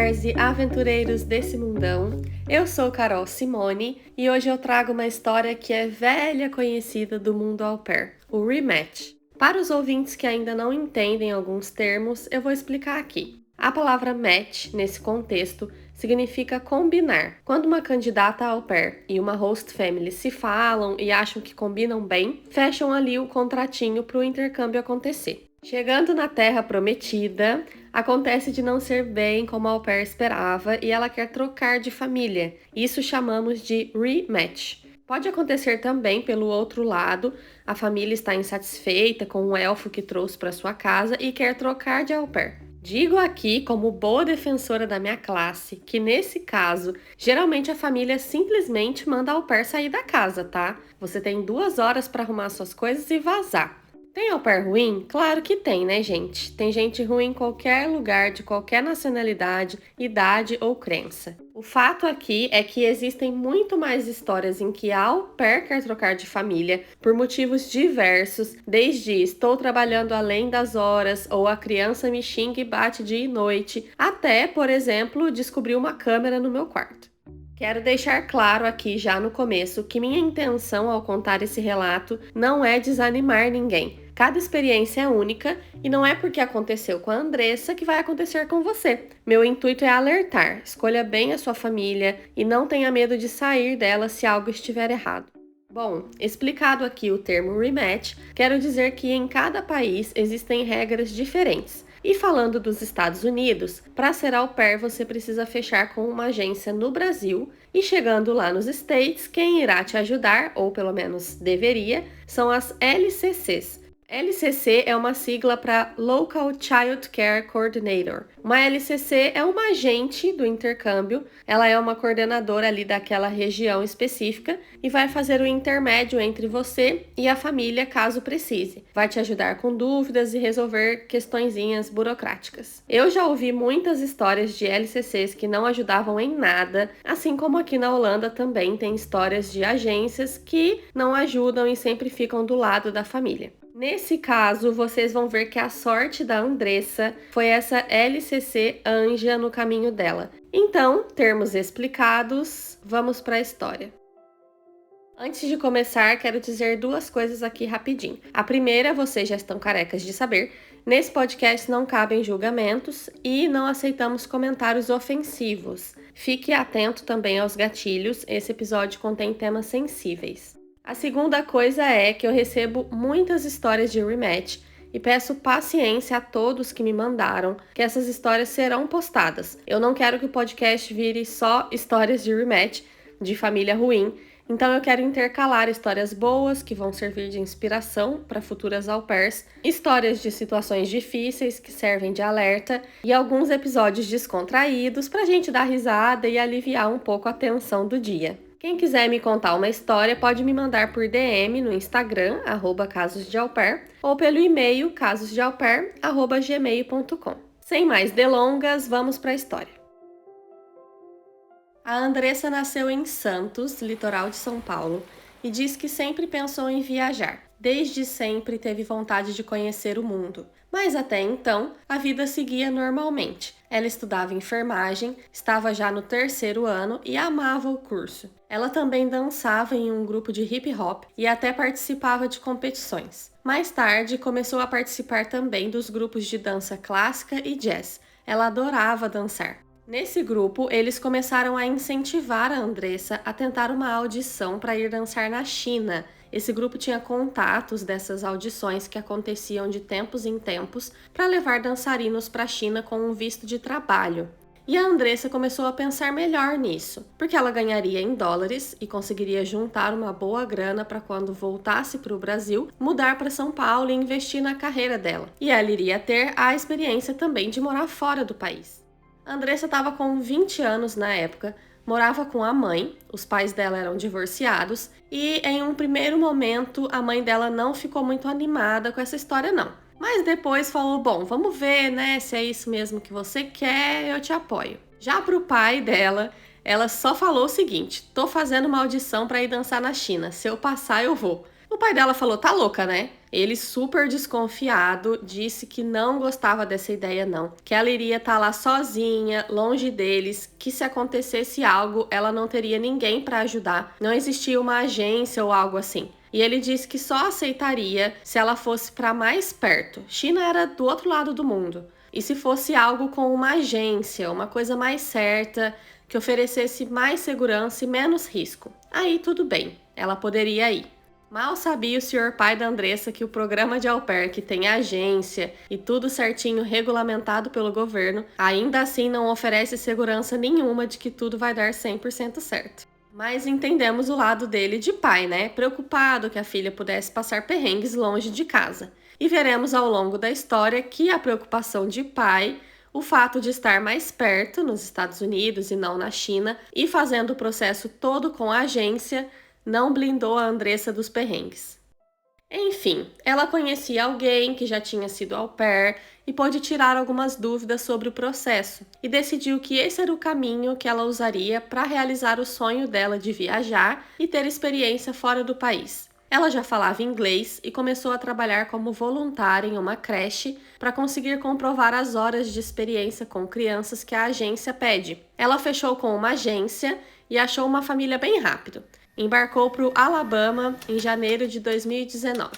pairs e aventureiros desse mundão. Eu sou Carol Simone e hoje eu trago uma história que é velha conhecida do mundo au pair, o rematch. Para os ouvintes que ainda não entendem alguns termos, eu vou explicar aqui. A palavra match, nesse contexto, significa combinar. Quando uma candidata au pair e uma host family se falam e acham que combinam bem, fecham ali o contratinho para o intercâmbio acontecer. Chegando na terra prometida, acontece de não ser bem como a au pair esperava e ela quer trocar de família. Isso chamamos de rematch. Pode acontecer também pelo outro lado, a família está insatisfeita com o elfo que trouxe para sua casa e quer trocar de au pair. Digo aqui, como boa defensora da minha classe, que nesse caso, geralmente a família simplesmente manda a au pair sair da casa, tá? Você tem 2 horas para arrumar suas coisas e vazar. Tem au pair ruim? Claro que tem, né, gente? Tem gente ruim em qualquer lugar, de qualquer nacionalidade, idade ou crença. O fato aqui é que existem muito mais histórias em que a au pair quer trocar de família por motivos diversos, desde estou trabalhando além das horas ou a criança me xinga e bate dia e noite, até, por exemplo, descobrir uma câmera no meu quarto. Quero deixar claro aqui já no começo que minha intenção ao contar esse relato não é desanimar ninguém. Cada experiência é única e não é porque aconteceu com a Andressa que vai acontecer com você. Meu intuito é alertar, escolha bem a sua família e não tenha medo de sair dela se algo estiver errado. Bom, explicado aqui o termo rematch, quero dizer que em cada país existem regras diferentes. E falando dos Estados Unidos, para ser au pair você precisa fechar com uma agência no Brasil e chegando lá nos States, quem irá te ajudar, ou pelo menos deveria, são as LCCs. LCC é uma sigla para Local Child Care Coordinator. Uma LCC é uma agente do intercâmbio, ela é uma coordenadora ali daquela região específica e vai fazer o intermédio entre você e a família caso precise. Vai te ajudar com dúvidas e resolver questõezinhas burocráticas. Eu já ouvi muitas histórias de LCCs que não ajudavam em nada, assim como aqui na Holanda também tem histórias de agências que não ajudam e sempre ficam do lado da família. Nesse caso, vocês vão ver que a sorte da Andressa foi essa LCC anja no caminho dela. Então, termos explicados, vamos para a história. Antes de começar, quero dizer 2 coisas aqui rapidinho. A primeira, vocês já estão carecas de saber, nesse podcast não cabem julgamentos e não aceitamos comentários ofensivos. Fique atento também aos gatilhos, esse episódio contém temas sensíveis. A segunda coisa é que eu recebo muitas histórias de rematch e peço paciência a todos que me mandaram, que essas histórias serão postadas. Eu não quero que o podcast vire só histórias de rematch, de família ruim, então eu quero intercalar histórias boas que vão servir de inspiração para futuras au pairs, histórias de situações difíceis que servem de alerta e alguns episódios descontraídos para a gente dar risada e aliviar um pouco a tensão do dia. Quem quiser me contar uma história pode me mandar por DM no Instagram, @casosdeaupair, ou pelo e-mail casosdeaupair@gmail.com. Sem mais delongas, vamos para a história. A Andressa nasceu em Santos, litoral de São Paulo, e diz que sempre pensou em viajar. Desde sempre teve vontade de conhecer o mundo. Mas até então, a vida seguia normalmente. Ela estudava enfermagem, estava já no 3º ano e amava o curso. Ela também dançava em um grupo de hip hop e até participava de competições. Mais tarde, começou a participar também dos grupos de dança clássica e jazz. Ela adorava dançar. Nesse grupo, eles começaram a incentivar a Andressa a tentar uma audição para ir dançar na China. Esse grupo tinha contatos dessas audições que aconteciam de tempos em tempos para levar dançarinos para a China com um visto de trabalho. E a Andressa começou a pensar melhor nisso, porque ela ganharia em dólares e conseguiria juntar uma boa grana para quando voltasse para o Brasil, mudar para São Paulo e investir na carreira dela. E ela iria ter a experiência também de morar fora do país. A Andressa estava com 20 anos na época, morava com a mãe, os pais dela eram divorciados e em um primeiro momento a mãe dela não ficou muito animada com essa história não. Mas depois falou, bom, vamos ver, né, se é isso mesmo que você quer, eu te apoio. Já pro pai dela, ela só falou o seguinte, tô fazendo uma audição para ir dançar na China, se eu passar eu vou. O pai dela falou, tá louca, né? Ele, super desconfiado, disse que não gostava dessa ideia não, que ela iria estar lá sozinha, longe deles, que se acontecesse algo, ela não teria ninguém para ajudar, não existia uma agência ou algo assim. E ele disse que só aceitaria se ela fosse para mais perto. China era do outro lado do mundo. E se fosse algo com uma agência, uma coisa mais certa, que oferecesse mais segurança e menos risco. Aí tudo bem, ela poderia ir. Mal sabia o senhor pai da Andressa que o programa de au pair, que tem agência e tudo certinho regulamentado pelo governo, ainda assim não oferece segurança nenhuma de que tudo vai dar 100% certo. Mas entendemos o lado dele de pai, né? Preocupado que a filha pudesse passar perrengues longe de casa. E veremos ao longo da história que a preocupação de pai, o fato de estar mais perto, nos Estados Unidos e não na China, e fazendo o processo todo com a agência, não blindou a Andressa dos perrengues. Enfim, ela conhecia alguém que já tinha sido au pair e pôde tirar algumas dúvidas sobre o processo, e decidiu que esse era o caminho que ela usaria para realizar o sonho dela de viajar e ter experiência fora do país. Ela já falava inglês e começou a trabalhar como voluntária em uma creche para conseguir comprovar as horas de experiência com crianças que a agência pede. Ela fechou com uma agência e achou uma família bem rápido. Embarcou para o Alabama em janeiro de 2019.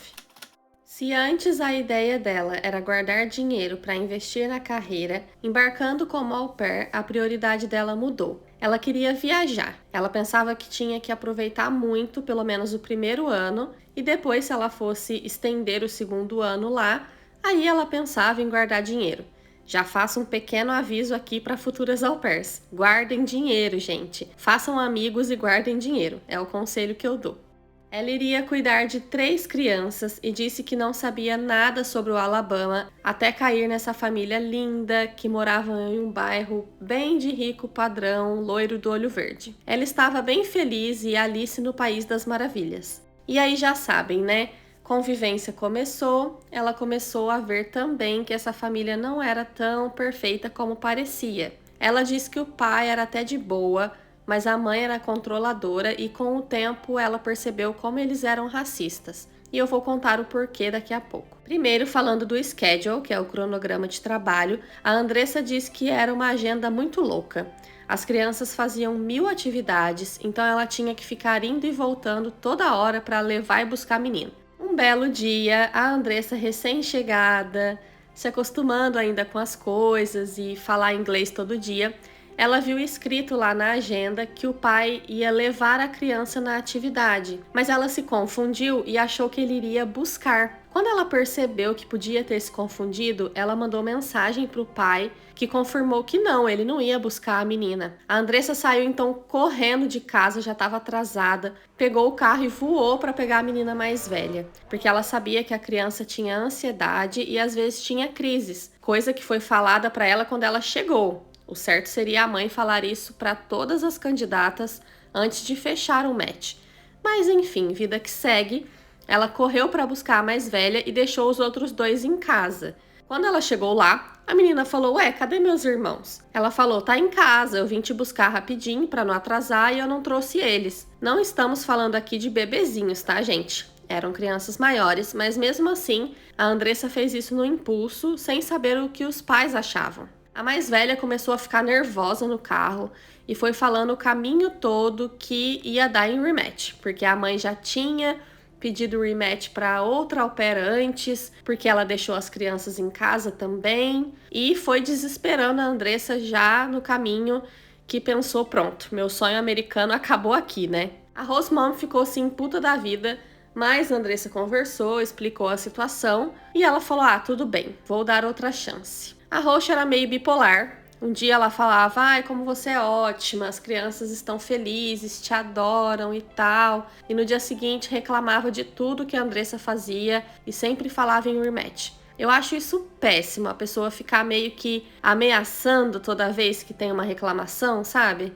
Se antes a ideia dela era guardar dinheiro para investir na carreira, embarcando como au pair, a prioridade dela mudou. Ela queria viajar. Ela pensava que tinha que aproveitar muito, pelo menos o primeiro ano, e depois, se ela fosse estender o segundo ano lá, aí ela pensava em guardar dinheiro. Já faço um pequeno aviso aqui para futuras au pairs. Guardem dinheiro, gente. Façam amigos e guardem dinheiro. É o conselho que eu dou. Ela iria cuidar de 3 crianças e disse que não sabia nada sobre o Alabama até cair nessa família linda que morava em um bairro bem de rico padrão, loiro do olho verde. Ela estava bem feliz e Alice no País das Maravilhas. E aí já sabem, né? Convivência começou, ela começou a ver também que essa família não era tão perfeita como parecia. Ela disse que o pai era até de boa, mas a mãe era controladora e com o tempo ela percebeu como eles eram racistas. E eu vou contar o porquê daqui a pouco. Primeiro, falando do schedule, que é o cronograma de trabalho, a Andressa disse que era uma agenda muito louca. As crianças faziam 1000 atividades, então ela tinha que ficar indo e voltando toda hora para levar e buscar menino. Um belo dia, a Andressa recém-chegada, se acostumando ainda com as coisas e falar inglês todo dia, ela viu escrito lá na agenda que o pai ia levar a criança na atividade, mas ela se confundiu e achou que ele iria buscar. Quando ela percebeu que podia ter se confundido, ela mandou mensagem para o pai, que confirmou que não, ele não ia buscar a menina. A Andressa saiu então correndo de casa, já estava atrasada, pegou o carro e voou para pegar a menina mais velha, porque ela sabia que a criança tinha ansiedade e às vezes tinha crises, coisa que foi falada para ela quando ela chegou. O certo seria a mãe falar isso para todas as candidatas antes de fechar o match. Mas enfim, vida que segue, ela correu para buscar a mais velha e deixou os outros 2 em casa. Quando ela chegou lá, a menina falou: "Ué, cadê meus irmãos?" Ela falou: "Tá em casa, eu vim te buscar rapidinho para não atrasar e eu não trouxe eles." Não estamos falando aqui de bebezinhos, tá, gente? Eram crianças maiores, mas mesmo assim, a Andressa fez isso no impulso, sem saber o que os pais achavam. A mais velha começou a ficar nervosa no carro e foi falando o caminho todo que ia dar em rematch, porque a mãe já tinha pedido rematch para outra au pair antes, porque ela deixou as crianças em casa também, e foi desesperando a Andressa já no caminho, que pensou: pronto, meu sonho americano acabou aqui, né? A Rose Mom ficou assim puta da vida, mas a Andressa conversou, explicou a situação e ela falou: "Ah, tudo bem, vou dar outra chance." A Roxa era meio bipolar. Um dia ela falava: "Ai, como você é ótima, as crianças estão felizes, te adoram e tal." E no dia seguinte reclamava de tudo que a Andressa fazia e sempre falava em rematch. Eu acho isso péssimo, a pessoa ficar meio que ameaçando toda vez que tem uma reclamação, sabe?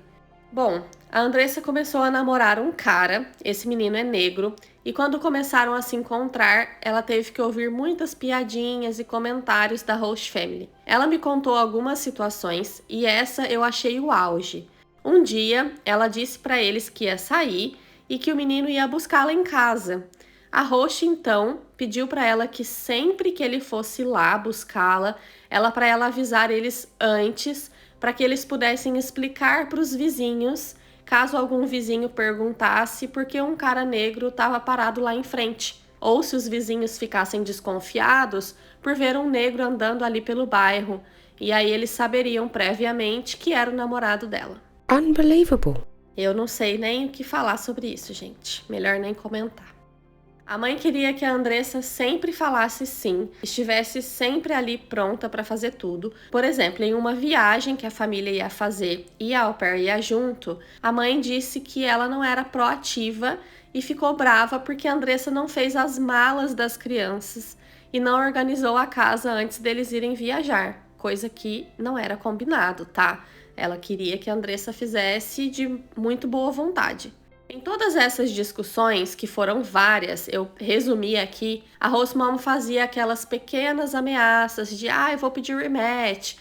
Bom, a Andressa começou a namorar um cara, esse menino é negro, e quando começaram a se encontrar, ela teve que ouvir muitas piadinhas e comentários da host family. Ela me contou algumas situações e essa eu achei o auge. Um dia, ela disse para eles que ia sair e que o menino ia buscá-la em casa. A Roche, então, pediu para ela que sempre que ele fosse lá buscá-la, para ela avisar eles antes, para que eles pudessem explicar para os vizinhos, caso algum vizinho perguntasse por que um cara negro estava parado lá em frente, ou se os vizinhos ficassem desconfiados por ver um negro andando ali pelo bairro, e aí eles saberiam previamente que era o namorado dela. Unbelievable. Eu não sei nem o que falar sobre isso, gente. Melhor nem comentar. A mãe queria que a Andressa sempre falasse sim, estivesse sempre ali pronta para fazer tudo. Por exemplo, em uma viagem que a família ia fazer e a au pair ia junto, a mãe disse que ela não era proativa e ficou brava porque a Andressa não fez as malas das crianças e não organizou a casa antes deles irem viajar, coisa que não era combinado, tá? Ela queria que a Andressa fizesse de muito boa vontade. Em todas essas discussões, que foram várias, eu resumi aqui, a Rose Mom fazia aquelas pequenas ameaças de eu vou pedir rematch,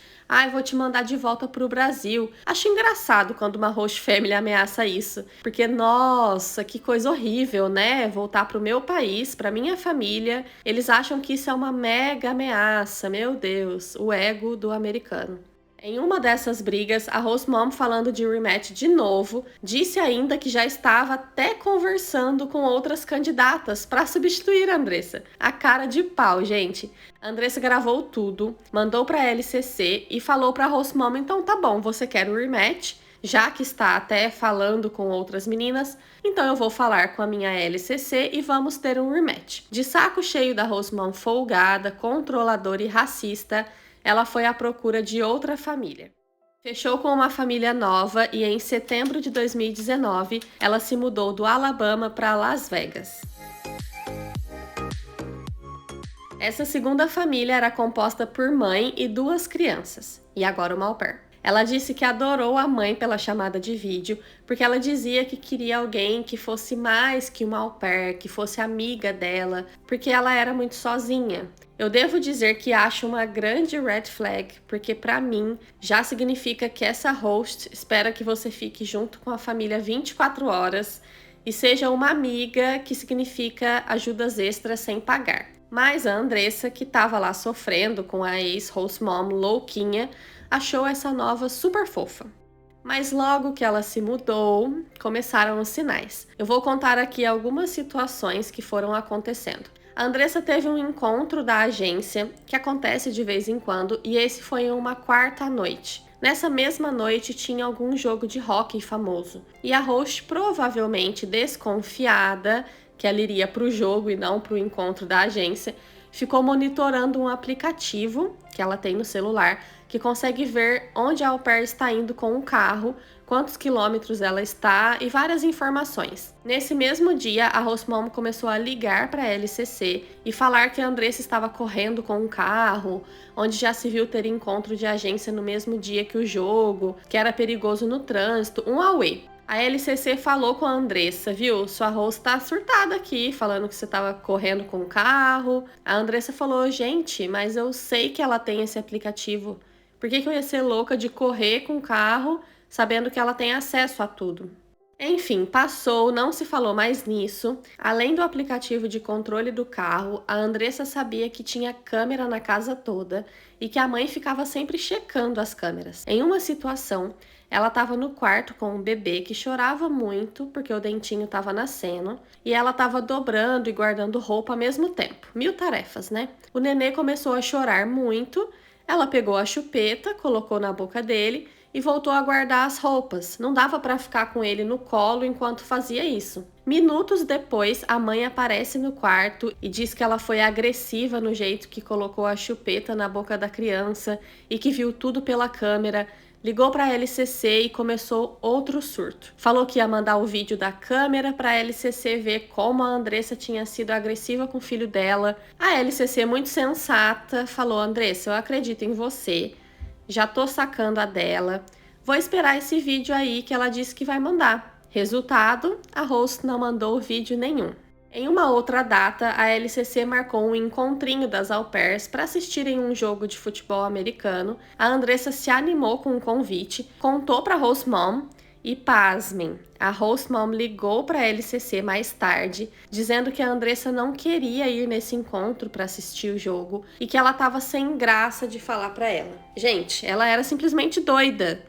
eu vou te mandar de volta pro Brasil. Acho engraçado quando uma host family ameaça isso, porque nossa, que coisa horrível, né? Voltar pro meu país, pra minha família, eles acham que isso é uma mega ameaça, meu Deus, o ego do americano. Em uma dessas brigas, a Rose Mom, falando de rematch de novo, disse ainda que já estava até conversando com outras candidatas para substituir a Andressa. A cara de pau, gente. A Andressa gravou tudo, mandou para a LCC e falou para a Rose Mom, então tá bom, você quer o rematch? Já que está até falando com outras meninas, então eu vou falar com a minha LCC e vamos ter um rematch. De saco cheio da Rose Mom folgada, controladora e racista, ela foi à procura de outra família. Fechou com uma família nova e em setembro de 2019, ela se mudou do Alabama para Las Vegas. Essa segunda família era composta por mãe e 2 crianças, e agora uma au pair. Ela disse que adorou a mãe pela chamada de vídeo, porque ela dizia que queria alguém que fosse mais que uma au pair, que fosse amiga dela, porque ela era muito sozinha. Eu devo dizer que acho uma grande red flag, porque para mim já significa que essa host espera que você fique junto com a família 24 horas e seja uma amiga, que significa ajudas extras sem pagar. Mas a Andressa, que estava lá sofrendo com a ex-host mom louquinha, achou essa nova super fofa. Mas logo que ela se mudou, começaram os sinais. Eu vou contar aqui algumas situações que foram acontecendo. A Andressa teve um encontro da agência, que acontece de vez em quando, e esse foi em uma quarta noite. Nessa mesma noite tinha algum jogo de hóquei famoso, e a host, provavelmente desconfiada que ela iria para o jogo e não para o encontro da agência, ficou monitorando um aplicativo que ela tem no celular, que consegue ver onde a au pair está indo com o carro, quantos quilômetros ela está e várias informações. Nesse mesmo dia, a host mom começou a ligar para a LCC e falar que a Andressa estava correndo com um carro, onde já se viu ter encontro de agência no mesmo dia que o jogo, que era perigoso no trânsito, um auê. A LCC falou com a Andressa, viu? Sua host tá surtada aqui, falando que você tava correndo com o carro. A Andressa falou, gente, mas eu sei que ela tem esse aplicativo. Por que eu ia ser louca de correr com o carro, sabendo que ela tem acesso a tudo? Enfim, passou, não se falou mais nisso. Além do aplicativo de controle do carro, a Andressa sabia que tinha câmera na casa toda e que a mãe ficava sempre checando as câmeras. Em uma situação, ela estava no quarto com um bebê que chorava muito porque o dentinho estava nascendo e ela estava dobrando e guardando roupa ao mesmo tempo. 1000 tarefas, né? O nenê começou a chorar muito, ela pegou a chupeta, colocou na boca dele e voltou a guardar as roupas. Não dava para ficar com ele no colo enquanto fazia isso. Minutos depois, a mãe aparece no quarto e diz que ela foi agressiva no jeito que colocou a chupeta na boca da criança e que viu tudo pela câmera. Ligou para a LCC e começou outro surto. Falou que ia mandar o vídeo da câmera para a LCC ver como a Andressa tinha sido agressiva com o filho dela. A LCC, muito sensata, falou, Andressa, eu acredito em você. Já tô sacando a dela. Vou esperar esse vídeo aí que ela disse que vai mandar. Resultado, a host não mandou vídeo nenhum. Em uma outra data, a LCC marcou um encontrinho das au pairs para assistirem um jogo de futebol americano. A Andressa se animou com o convite, contou para a host mom E pasmem, a host mom ligou para a LCC mais tarde, dizendo que a Andressa não queria ir nesse encontro para assistir o jogo e que ela estava sem graça de falar para ela. Gente, ela era simplesmente doida.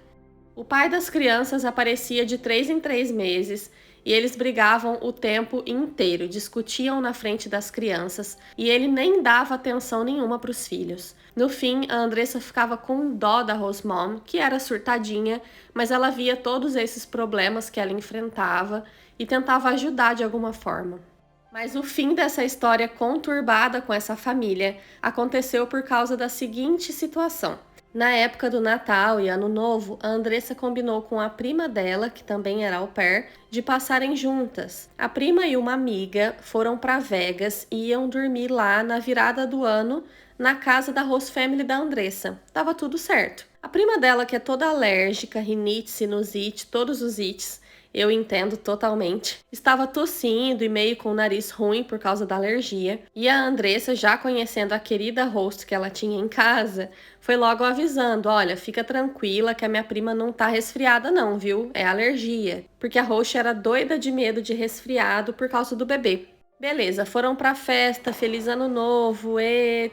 O pai das crianças aparecia de 3 em 3 meses e eles brigavam o tempo inteiro, discutiam na frente das crianças e ele nem dava atenção nenhuma para os filhos. No fim, a Andressa ficava com dó da host mom, que era surtadinha, mas ela via todos esses problemas que ela enfrentava e tentava ajudar de alguma forma. Mas o fim dessa história conturbada com essa família aconteceu por causa da seguinte situação. Na época do Natal e Ano Novo, a Andressa combinou com a prima dela, que também era au pair, de passarem juntas. A prima e uma amiga foram para Vegas e iam dormir lá na virada do ano, na casa da host family da Andressa. Tava tudo certo. A prima dela, que é toda alérgica, rinite, sinusite, todos os ites, eu entendo totalmente, estava tossindo e meio com o nariz ruim por causa da alergia. E a Andressa, já conhecendo a querida host que ela tinha em casa, foi logo avisando, olha, fica tranquila que a minha prima não tá resfriada não, viu? É alergia. Porque a host era doida de medo de resfriado por causa do bebê. Beleza, foram pra festa, feliz ano novo,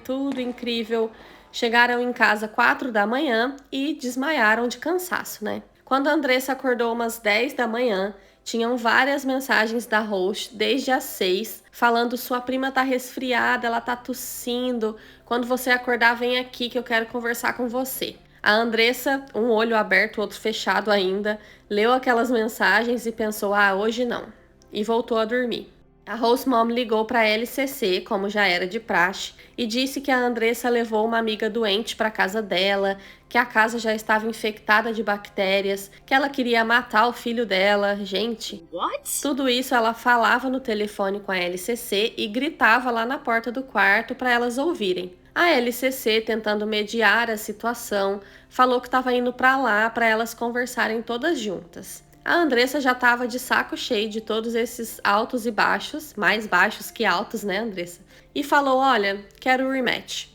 tudo incrível. Chegaram em casa 4 da manhã e desmaiaram de cansaço, né? Quando a Andressa acordou umas 10 da manhã, tinham várias mensagens da host desde as 6, falando sua prima tá resfriada, ela tá tossindo, quando você acordar vem aqui que eu quero conversar com você. A Andressa, um olho aberto, outro fechado ainda, leu aquelas mensagens e pensou, hoje não, e voltou a dormir. A host mom ligou para a LCC, como já era de praxe, e disse que a Andressa levou uma amiga doente para casa dela, que a casa já estava infectada de bactérias, que ela queria matar o filho dela. Gente, What? Tudo isso ela falava no telefone com a LCC e gritava lá na porta do quarto para elas ouvirem. A LCC, tentando mediar a situação, falou que estava indo para lá para elas conversarem todas juntas. A Andressa já estava de saco cheio de todos esses altos e baixos, mais baixos que altos, né, Andressa? E falou, olha, quero o rematch.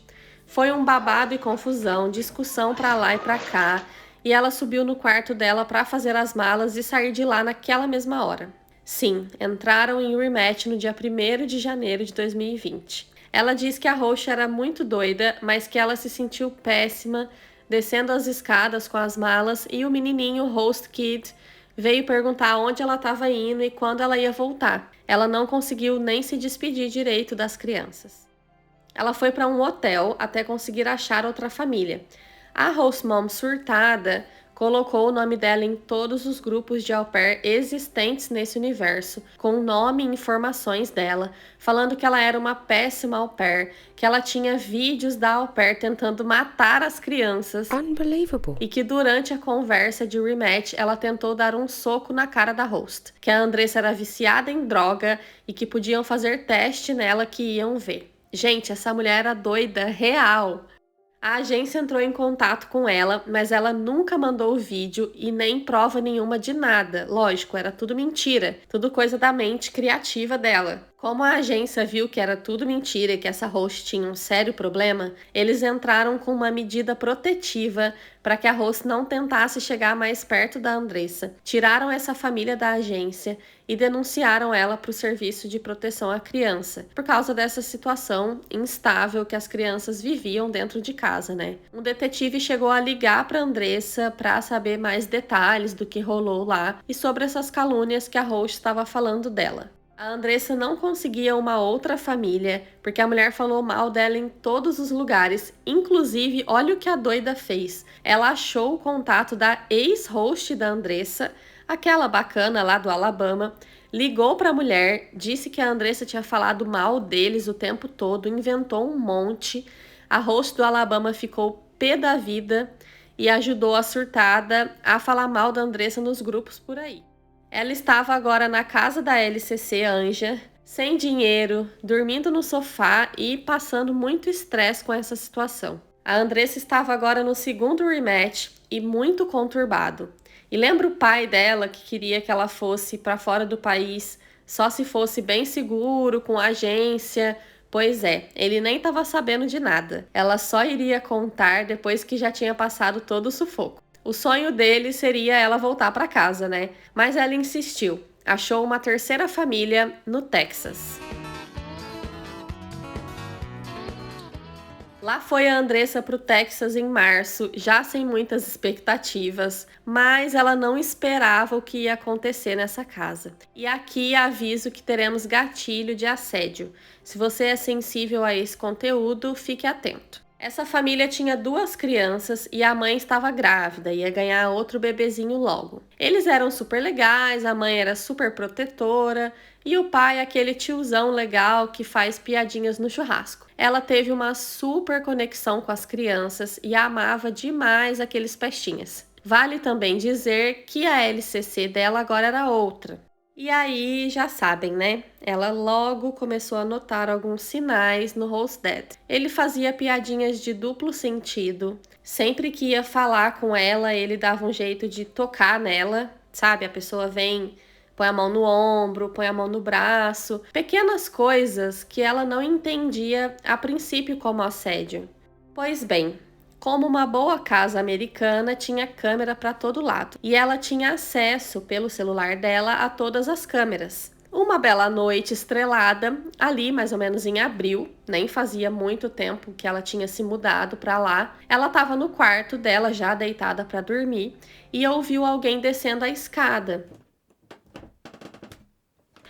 Foi um babado e confusão, discussão pra lá e pra cá, e ela subiu no quarto dela para fazer as malas e sair de lá naquela mesma hora. Sim, entraram em rematch no dia 1º de janeiro de 2020. Ela disse que a host era muito doida, mas que ela se sentiu péssima, descendo as escadas com as malas, e o menininho host kid veio perguntar onde ela estava indo e quando ela ia voltar. Ela não conseguiu nem se despedir direito das crianças. Ela foi para um hotel até conseguir achar outra família. A host mom surtada colocou o nome dela em todos os grupos de au pair existentes nesse universo, com o nome e informações dela, falando que ela era uma péssima au pair, que ela tinha vídeos da au pair tentando matar as crianças. Unbelievable. E que durante a conversa de rematch, ela tentou dar um soco na cara da host, que a Andressa era viciada em droga e que podiam fazer teste nela que iam ver. Gente, essa mulher era doida, real. A agência entrou em contato com ela, mas ela nunca mandou o vídeo e nem prova nenhuma de nada. Lógico, era tudo mentira, tudo coisa da mente criativa dela. Como a agência viu que era tudo mentira e que essa host tinha um sério problema, eles entraram com uma medida protetiva para que a host não tentasse chegar mais perto da Andressa. Tiraram essa família da agência e denunciaram ela para o Serviço de Proteção à Criança, por causa dessa situação instável que as crianças viviam dentro de casa, né? Um detetive chegou a ligar para Andressa para saber mais detalhes do que rolou lá e sobre essas calúnias que a host estava falando dela. A Andressa não conseguia uma outra família, porque a mulher falou mal dela em todos os lugares. Inclusive, olha o que a doida fez. Ela achou o contato da ex-host da Andressa, aquela bacana lá do Alabama, ligou para a mulher, disse que a Andressa tinha falado mal deles o tempo todo, inventou um monte. A host do Alabama ficou pé da vida e ajudou a surtada a falar mal da Andressa nos grupos por aí. Ela estava agora na casa da LCC Anja, sem dinheiro, dormindo no sofá e passando muito estresse com essa situação. A Andressa estava agora no segundo rematch e muito conturbado. E lembra o pai dela que queria que ela fosse para fora do país só se fosse bem seguro, com agência? Pois é, ele nem estava sabendo de nada. Ela só iria contar depois que já tinha passado todo o sufoco. O sonho dele seria ela voltar para casa, né? Mas ela insistiu. Achou uma terceira família no Texas. Lá foi a Andressa para o Texas em março, já sem muitas expectativas, mas ela não esperava o que ia acontecer nessa casa. E aqui aviso que teremos gatilho de assédio. Se você é sensível a esse conteúdo, fique atento. Essa família tinha 2 crianças e a mãe estava grávida, ia ganhar outro bebezinho logo. Eles eram super legais, a mãe era super protetora e o pai aquele tiozão legal que faz piadinhas no churrasco. Ela teve uma super conexão com as crianças e amava demais aqueles pestinhas. Vale também dizer que a LCC dela agora era outra. E aí, já sabem, né? Ela logo começou a notar alguns sinais no Hostad. Ele fazia piadinhas de duplo sentido. Sempre que ia falar com ela, ele dava um jeito de tocar nela, sabe? A pessoa vem, põe a mão no ombro, põe a mão no braço. Pequenas coisas que ela não entendia a princípio como assédio. Pois bem, como uma boa casa americana, tinha câmera para todo lado e ela tinha acesso pelo celular dela a todas as câmeras. Uma bela noite estrelada, ali mais ou menos em abril, nem fazia muito tempo que ela tinha se mudado para lá, ela estava no quarto dela já deitada para dormir e ouviu alguém descendo a escada.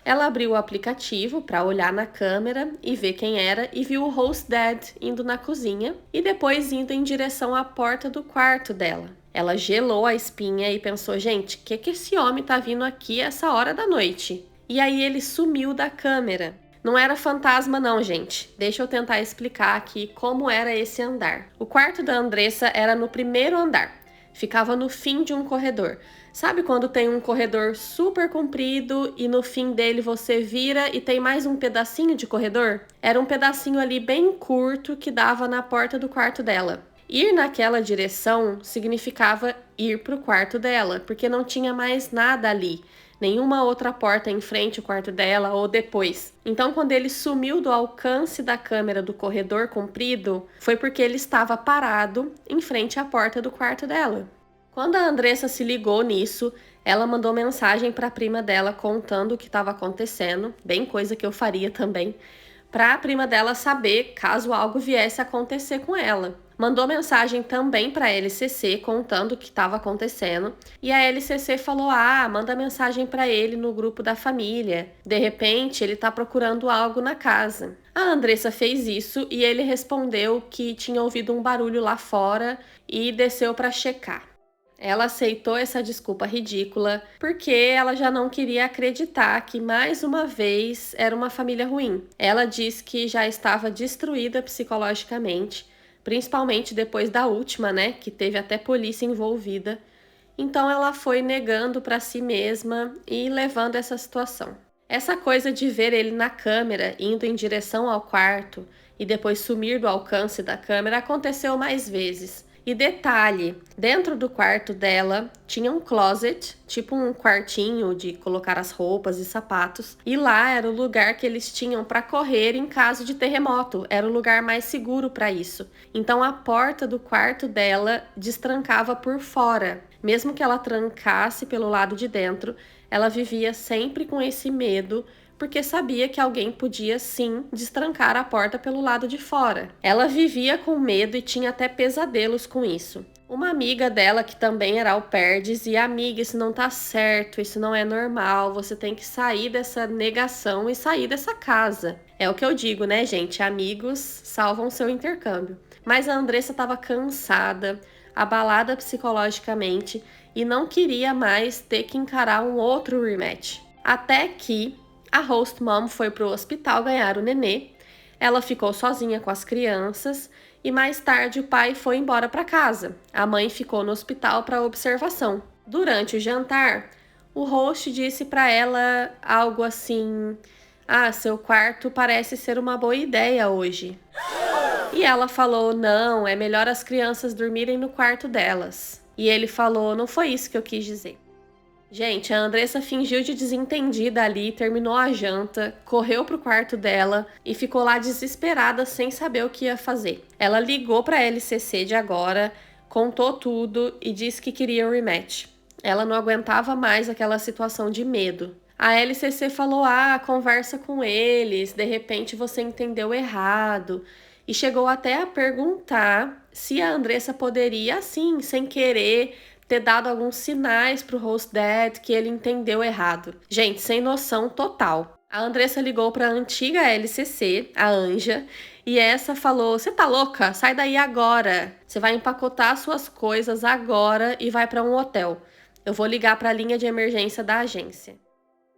Ela abriu o aplicativo para olhar na câmera e ver quem era e viu o Hostad indo na cozinha e depois indo em direção à porta do quarto dela. Ela gelou a espinha e pensou, gente, que esse homem tá vindo aqui essa hora da noite? E aí ele sumiu da câmera. Não era fantasma não, gente. Deixa eu tentar explicar aqui como era esse andar. O quarto da Andressa era no primeiro andar. Ficava no fim de um corredor. Sabe quando tem um corredor super comprido e no fim dele você vira e tem mais um pedacinho de corredor? Era um pedacinho ali bem curto que dava na porta do quarto dela. Ir naquela direção significava ir para o quarto dela, porque não tinha mais nada ali. Nenhuma outra porta em frente ao quarto dela ou depois. Então, quando ele sumiu do alcance da câmera do corredor comprido, foi porque ele estava parado em frente à porta do quarto dela. Quando a Andressa se ligou nisso, ela mandou mensagem para a prima dela contando o que estava acontecendo, bem coisa que eu faria também, para a prima dela saber caso algo viesse a acontecer com ela. Mandou mensagem também para a LCC contando o que estava acontecendo e a LCC falou, manda mensagem para ele no grupo da família, de repente ele está procurando algo na casa. A Andressa fez isso e ele respondeu que tinha ouvido um barulho lá fora e desceu para checar. Ela aceitou essa desculpa ridícula porque ela já não queria acreditar que mais uma vez era uma família ruim. Ela diz que já estava destruída psicologicamente, principalmente depois da última, né, que teve até polícia envolvida. Então ela foi negando para si mesma e levando essa situação. Essa coisa de ver ele na câmera indo em direção ao quarto e depois sumir do alcance da câmera aconteceu mais vezes. E detalhe, dentro do quarto dela tinha um closet, tipo um quartinho de colocar as roupas e sapatos. E lá era o lugar que eles tinham para correr em caso de terremoto. Era o lugar mais seguro para isso. Então a porta do quarto dela destrancava por fora. Mesmo que ela trancasse pelo lado de dentro, ela vivia sempre com esse medo, porque sabia que alguém podia sim destrancar a porta pelo lado de fora. Ela vivia com medo e tinha até pesadelos com isso. Uma amiga dela, que também era au pair, dizia, amiga, isso não tá certo, isso não é normal, você tem que sair dessa negação e sair dessa casa. É o que eu digo, né, gente? Amigos salvam seu intercâmbio. Mas a Andressa estava cansada, abalada psicologicamente e não queria mais ter que encarar um outro rematch. Até que a host mom foi para o hospital ganhar o nenê, ela ficou sozinha com as crianças e mais tarde o pai foi embora para casa. A mãe ficou no hospital para observação. Durante o jantar, o host disse para ela algo assim, seu quarto parece ser uma boa ideia hoje. E ela falou, não, é melhor as crianças dormirem no quarto delas. E ele falou, não foi isso que eu quis dizer. Gente, a Andressa fingiu de desentendida ali, terminou a janta, correu pro quarto dela e ficou lá desesperada sem saber o que ia fazer. Ela ligou pra LCC de agora, contou tudo e disse que queria o rematch. Ela não aguentava mais aquela situação de medo. A LCC falou: conversa com eles, de repente você entendeu errado. E chegou até a perguntar se a Andressa poderia, assim, sem querer, ter dado alguns sinais pro host dad que ele entendeu errado. Gente, sem noção total. A Andressa ligou para a antiga LCC, a Anja, e essa falou: "Você tá louca? Sai daí agora. Você vai empacotar suas coisas agora e vai para um hotel. Eu vou ligar para a linha de emergência da agência."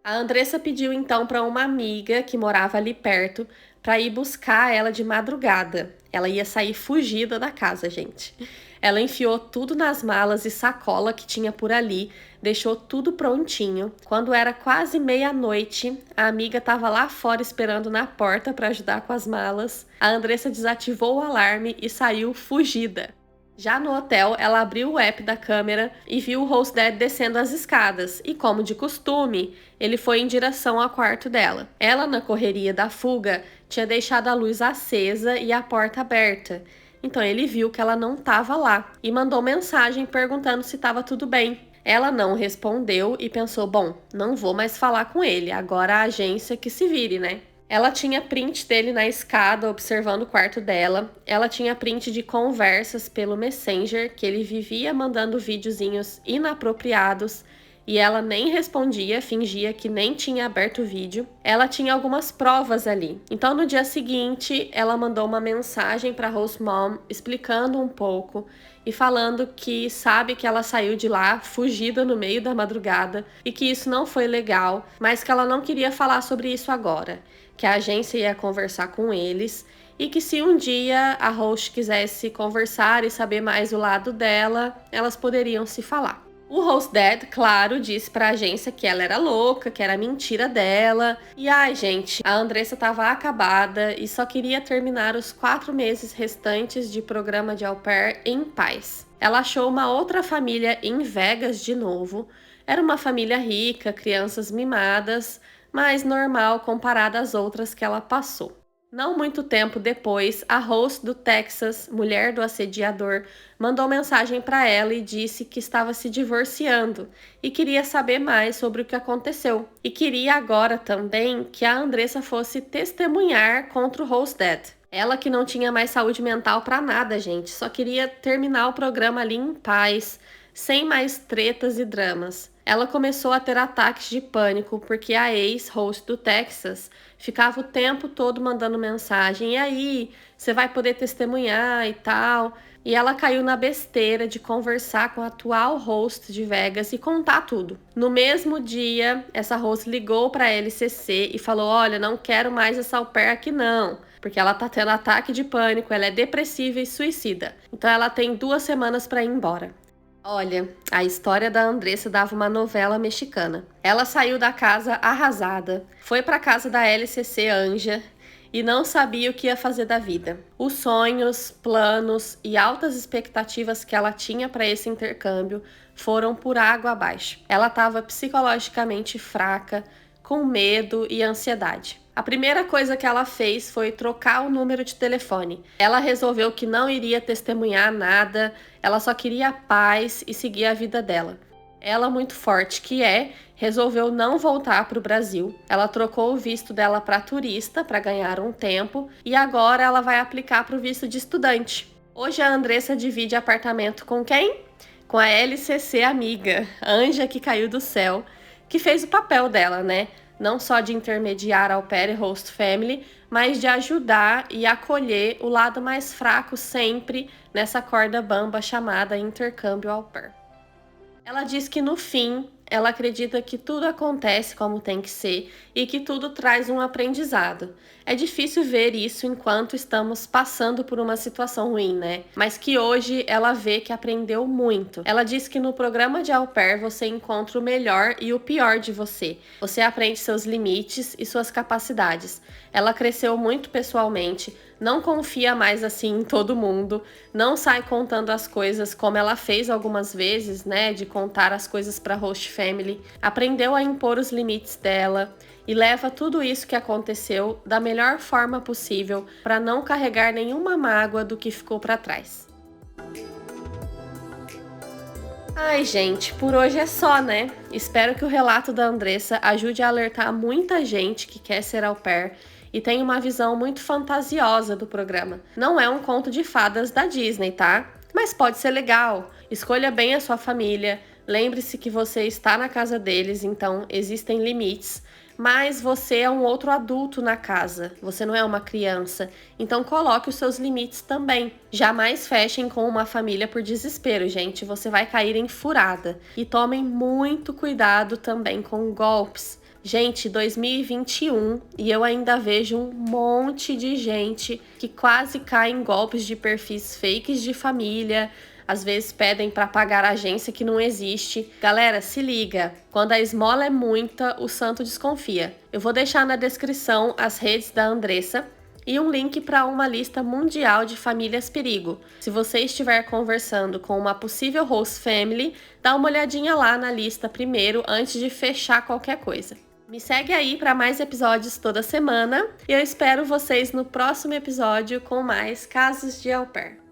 A Andressa pediu então para uma amiga que morava ali perto para ir buscar ela de madrugada. Ela ia sair fugida da casa, gente. Ela enfiou tudo nas malas e sacola que tinha por ali, deixou tudo prontinho. Quando era quase meia-noite, a amiga estava lá fora esperando na porta para ajudar com as malas. A Andressa desativou o alarme e saiu fugida. Já no hotel, ela abriu o app da câmera e viu o host dad descendo as escadas e, como de costume, ele foi em direção ao quarto dela. Ela, na correria da fuga, tinha deixado a luz acesa e a porta aberta. Então ele viu que ela não estava lá e mandou mensagem perguntando se estava tudo bem. Ela não respondeu e pensou: bom, não vou mais falar com ele, agora a agência que se vire, né? Ela tinha print dele na escada, observando o quarto dela. Ela tinha print de conversas pelo Messenger, que ele vivia mandando videozinhos inapropriados, e ela nem respondia, fingia que nem tinha aberto o vídeo. Ela tinha algumas provas ali. Então, no dia seguinte, ela mandou uma mensagem para a host mom, explicando um pouco e falando que sabe que ela saiu de lá fugida no meio da madrugada e que isso não foi legal, mas que ela não queria falar sobre isso agora, que a agência ia conversar com eles e que se um dia a host quisesse conversar e saber mais o lado dela, elas poderiam se falar. O host dad, claro, disse pra agência que ela era louca, que era mentira dela. E gente, a Andressa tava acabada e só queria terminar os 4 meses restantes de programa de au pair em paz. Ela achou uma outra família em Vegas de novo. Era uma família rica, crianças mimadas, mas normal comparada às outras que ela passou. Não muito tempo depois, a host do Texas, mulher do assediador, mandou mensagem para ela e disse que estava se divorciando e queria saber mais sobre o que aconteceu. E queria agora também que a Andressa fosse testemunhar contra o host dad. Ela que não tinha mais saúde mental para nada, gente, só queria terminar o programa ali em paz, sem mais tretas e dramas. Ela começou a ter ataques de pânico porque a ex-host do Texas ficava o tempo todo mandando mensagem: e aí, você vai poder testemunhar e tal. E ela caiu na besteira de conversar com a atual host de Vegas e contar tudo. No mesmo dia, essa host ligou para a LCC e falou: olha, não quero mais essa au pair aqui não, porque ela tá tendo ataque de pânico, ela é depressiva e suicida. Então ela tem 2 semanas para ir embora. Olha, a história da Andressa dava uma novela mexicana. Ela saiu da casa arrasada, foi para casa da LCC Anja e não sabia o que ia fazer da vida. Os sonhos, planos e altas expectativas que ela tinha para esse intercâmbio foram por água abaixo. Ela estava psicologicamente fraca, com medo e ansiedade. A primeira coisa que ela fez foi trocar o número de telefone. Ela resolveu que não iria testemunhar nada, ela só queria paz e seguir a vida dela. Ela, muito forte que resolveu não voltar para o Brasil. Ela trocou o visto dela para turista para ganhar um tempo e agora ela vai aplicar para o visto de estudante. Hoje a Andressa divide apartamento com quem? Com a LCC amiga, Anja que caiu do céu, que fez o papel dela, né? Não só de intermediar au pair e host family, mas de ajudar e acolher o lado mais fraco sempre nessa corda bamba chamada intercâmbio au pair. Ela diz que no fim, ela acredita que tudo acontece como tem que ser e que tudo traz um aprendizado. É difícil ver isso enquanto estamos passando por uma situação ruim, né? Mas que hoje ela vê que aprendeu muito. Ela diz que no programa de au pair você encontra o melhor e o pior de você. Você aprende seus limites e suas capacidades. Ela cresceu muito pessoalmente, não confia mais assim em todo mundo, não sai contando as coisas como ela fez algumas vezes, né, de contar as coisas para host family. Aprendeu a impor os limites dela e leva tudo isso que aconteceu da melhor forma possível para não carregar nenhuma mágoa do que ficou para trás. Ai, gente, por hoje é só, né? Espero que o relato da Andressa ajude a alertar muita gente que quer ser au pair e tem uma visão muito fantasiosa do programa. Não é um conto de fadas da Disney, tá? Mas pode ser legal. Escolha bem a sua família. Lembre-se que você está na casa deles, então existem limites. Mas você é um outro adulto na casa, você não é uma criança, então coloque os seus limites também. Jamais fechem com uma família por desespero, gente, você vai cair em furada. E tomem muito cuidado também com golpes. Gente, 2021 e eu ainda vejo um monte de gente que quase cai em golpes de perfis fakes de família. Às vezes pedem para pagar a agência que não existe. Galera, se liga. Quando a esmola é muita, o santo desconfia. Eu vou deixar na descrição as redes da Andressa e um link para uma lista mundial de famílias perigo. Se você estiver conversando com uma possível host family, dá uma olhadinha lá na lista primeiro antes de fechar qualquer coisa. Me segue aí para mais episódios toda semana e eu espero vocês no próximo episódio com mais casos de au pair.